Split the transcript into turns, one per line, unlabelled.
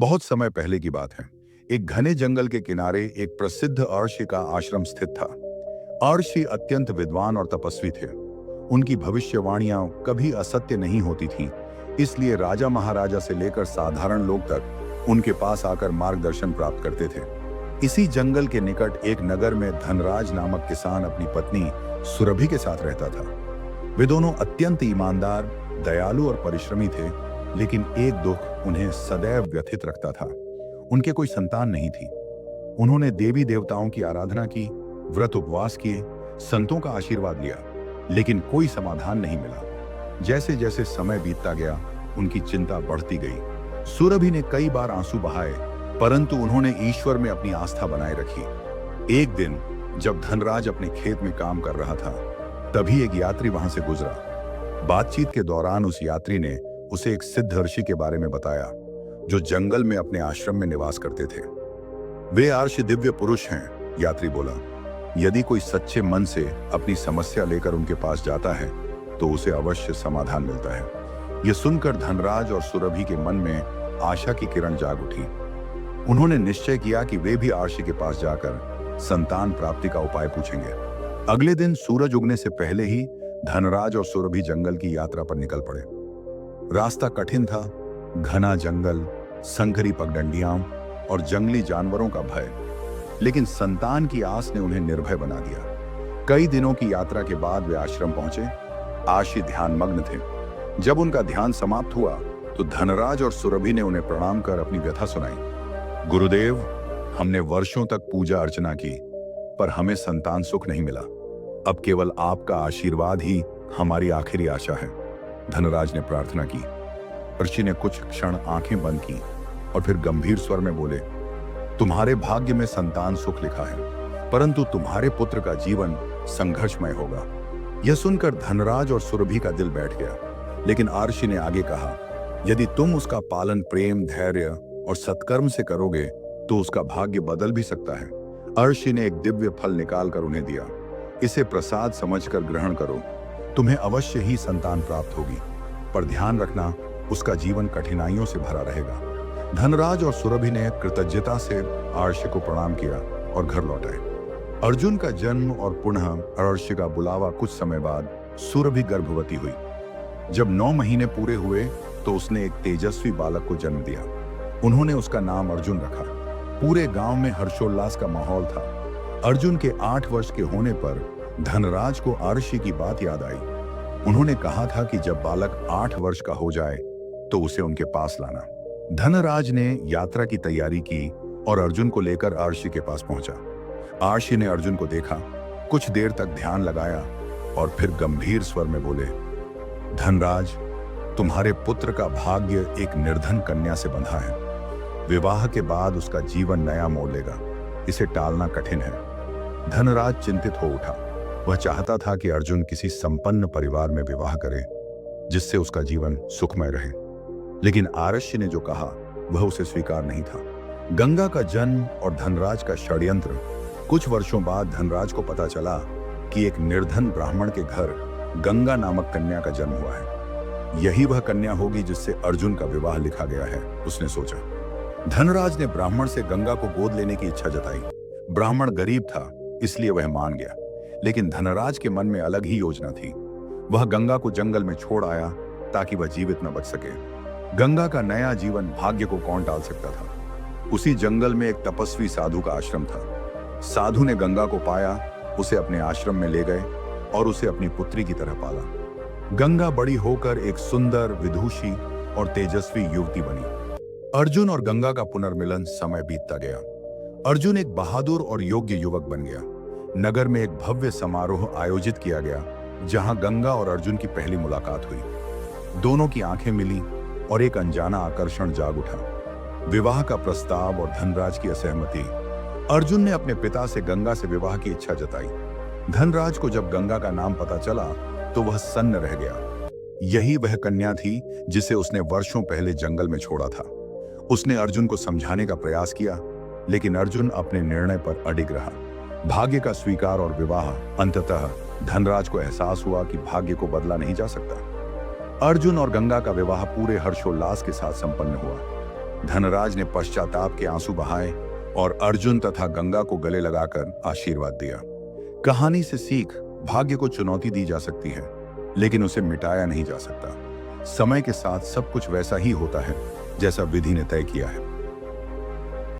बहुत समय पहले की बात है। एक घने जंगल के किनारे एक प्रसिद्ध अर्षि का आश्रम स्थित था। अर्षि अत्यंत विद्वान और तपस्वी थे। उनकी भविष्यवाणियां कभी असत्य नहीं होती थीं, इसलिए राजा महाराजा से लेकर साधारण लोग तक उनके पास आकर मार्गदर्शन प्राप्त करते थे। इसी जंगल के निकट एक नगर में धनराज नामक किसान अपनी पत्नी सुरभि के साथ रहता था। वे दोनों अत्यंत ईमानदार, दयालु और परिश्रमी थे, लेकिन एक दुख उन्हें सदैव व्यथित रखता था। उनके कोई संतान नहीं थी। उन्होंने देवी देवताओं की आराधना की, व्रत उपवास किए, संतों का आशीर्वाद लिया, लेकिन कोई समाधान नहीं मिला। जैसे जैसे समय बीतता गया, उनकी चिंता बढ़ती गई। सुरभि ने कई बार आंसू बहाए, परंतु उन्होंने ईश्वर में अपनी आस्था बनाए रखी। एक दिन जब धनराज अपने खेत में काम कर रहा था, तभी एक यात्री वहां से गुजरा। बातचीत के दौरान उस यात्री ने उसे एक सिद्ध ऋषि के बारे में बताया, जो जंगल में अपने आश्रम में निवास करते थे। वे अर्षि दिव्य पुरुष हैं, यात्री बोला। यदि कोई सच्चे मन से अपनी समस्या लेकर उनके पास जाता है, तो उसे अवश्य समाधान मिलता है। यह सुनकर धनराज और सुरभि के मन में आशा की किरण जाग उठी। उन्होंने निश्चय किया कि वे भी अर्षि के पास जाकर संतान प्राप्ति का उपाय पूछेंगे। अगले दिन सूरज उगने से पहले ही धनराज और सुरभि जंगल की यात्रा पर निकल पड़े। रास्ता कठिन था, घना जंगल, संकरी पगडंडियां और जंगली जानवरों का भय, लेकिन संतान की आस ने उन्हें निर्भय बना दिया। कई दिनों की यात्रा के बाद वे आश्रम पहुंचे। अर्षि ध्यानमग्न थे। जब उनका ध्यान समाप्त हुआ, तो धनराज और सुरभि ने उन्हें प्रणाम कर अपनी व्यथा सुनाई। गुरुदेव, हमने वर्षों तक पूजा अर्चना की, पर हमें संतान सुख नहीं मिला। अब केवल आपका आशीर्वाद ही हमारी आखिरी आशा है। धनराज ने प्रार्थना की। अर्षि ने कुछ क्षण आंखें बंद की और फिर गंभीर स्वर में बोले, तुम्हारे भाग्य में संतान सुख लिखा है, परंतु तुम्हारे पुत्र का जीवन संघर्षमय होगा। यह सुनकर धनराज और सुरभि का दिल बैठ गया, लेकिन अर्षि ने आगे कहा, यदि तुम उसका पालन प्रेम, धैर्य और सत्कर्म से करोगे, तो उसका भाग्य बदल भी सकता है। अर्षि ने एक दिव्य फल निकालकर उन्हें दिया। इसे प्रसाद समझकर ग्रहण करो, तुम्हें अवश्य ही संतान प्राप्त होगी, पर ध्यान रखना, उसका जीवन कठिनाइयों से भरा रहेगा। धनराज और सुरभि ने कृतज्ञता से अर्षि को प्रणाम किया और घर लौट आए। अर्जुन का जन्म और पुनः अर्षि का बुलावा कुछ समय बाद सुरभि गर्भवती हुई। जब 9 महीने पूरे हुए, तो उसने एक तेजस्वी बालक को जन्म दिया। उन्होंने उसका नाम अर्जुन रखा। पूरे गांव में हर्षोल्लास का माहौल था। अर्जुन के 8 वर्ष के होने पर धनराज को अर्षि की बात याद आई। उन्होंने कहा था कि जब बालक 8 वर्ष का हो जाए, तो उसे उनके पास लाना। धनराज ने यात्रा की तैयारी की और अर्जुन को लेकर अर्षि के पास पहुंचा। अर्षि ने अर्जुन को देखा, कुछ देर तक ध्यान लगाया और फिर गंभीर स्वर में बोले, धनराज, तुम्हारे पुत्र का भाग्य एक निर्धन कन्या से बंधा है। विवाह के बाद उसका जीवन नया मोड़ लेगा। इसे टालना कठिन है। धनराज चिंतित हो उठा। वह चाहता था कि अर्जुन किसी संपन्न परिवार में विवाह करे, जिससे उसका जीवन सुखमय रहे, लेकिन अर्षि ने जो कहा वह उसे स्वीकार नहीं था। गंगा का जन्म और धनराज का षड्यंत्र। कुछ वर्षों बाद धनराज को पता चला कि एक निर्धन ब्राह्मण के घर गंगा नामक कन्या का जन्म हुआ है। यही वह कन्या होगी जिससे अर्जुन का विवाह लिखा गया है, उसने सोचा। धनराज ने ब्राह्मण से गंगा को गोद लेने की इच्छा जताई। ब्राह्मण गरीब था, इसलिए वह मान गया, लेकिन धनराज के मन में अलग ही योजना थी। वह गंगा को जंगल में छोड़ आया ताकि वह जीवित न बच सके। गंगा का नया जीवन भाग्य को कौन टाल सकता था। उसी जंगल में एक तपस्वी साधु का आश्रम था। साधु ने गंगा को पाया, उसे अपने आश्रम में ले गए और उसे अपनी पुत्री की तरह पाला। गंगा बड़ी होकर एक सुंदर, विदुषी और तेजस्वी युवती बनी। अर्जुन और गंगा का पुनर्मिलन। समय बीतता गया। अर्जुन एक बहादुर और योग्य युवक बन गया। नगर में एक भव्य समारोह आयोजित किया गया, जहां गंगा और अर्जुन की पहली मुलाकात हुई। दोनों की आंखें मिली और एक अनजाना आकर्षण जाग उठा। विवाह का प्रस्ताव और धनराज की असहमति। अर्जुन ने अपने पिता से गंगा से विवाह की इच्छा जताई। धनराज को जब गंगा का नाम पता चला, तो वह सन्न रह गया। यही वह कन्या थी जिसे उसने वर्षों पहले जंगल में छोड़ा था। उसने अर्जुन को समझाने का प्रयास किया, लेकिन अर्जुन अपने निर्णय पर अडिग रहा। भाग्य का स्वीकार और विवाह। अंततः धनराज को एहसास हुआ कि भाग्य को बदला नहीं जा सकता। अर्जुन और गंगा का विवाह पूरे हर्षोल्लास के साथ संपन्न हुआ। धनराज ने पश्चाताप के आंसू बहाए और अर्जुन तथा गंगा को गले लगाकर आशीर्वाद दिया। कहानी से सीख, भाग्य को चुनौती दी जा सकती है, लेकिन उसे मिटाया नहीं जा सकता। समय के साथ सब कुछ वैसा ही होता है जैसा विधि ने तय किया है।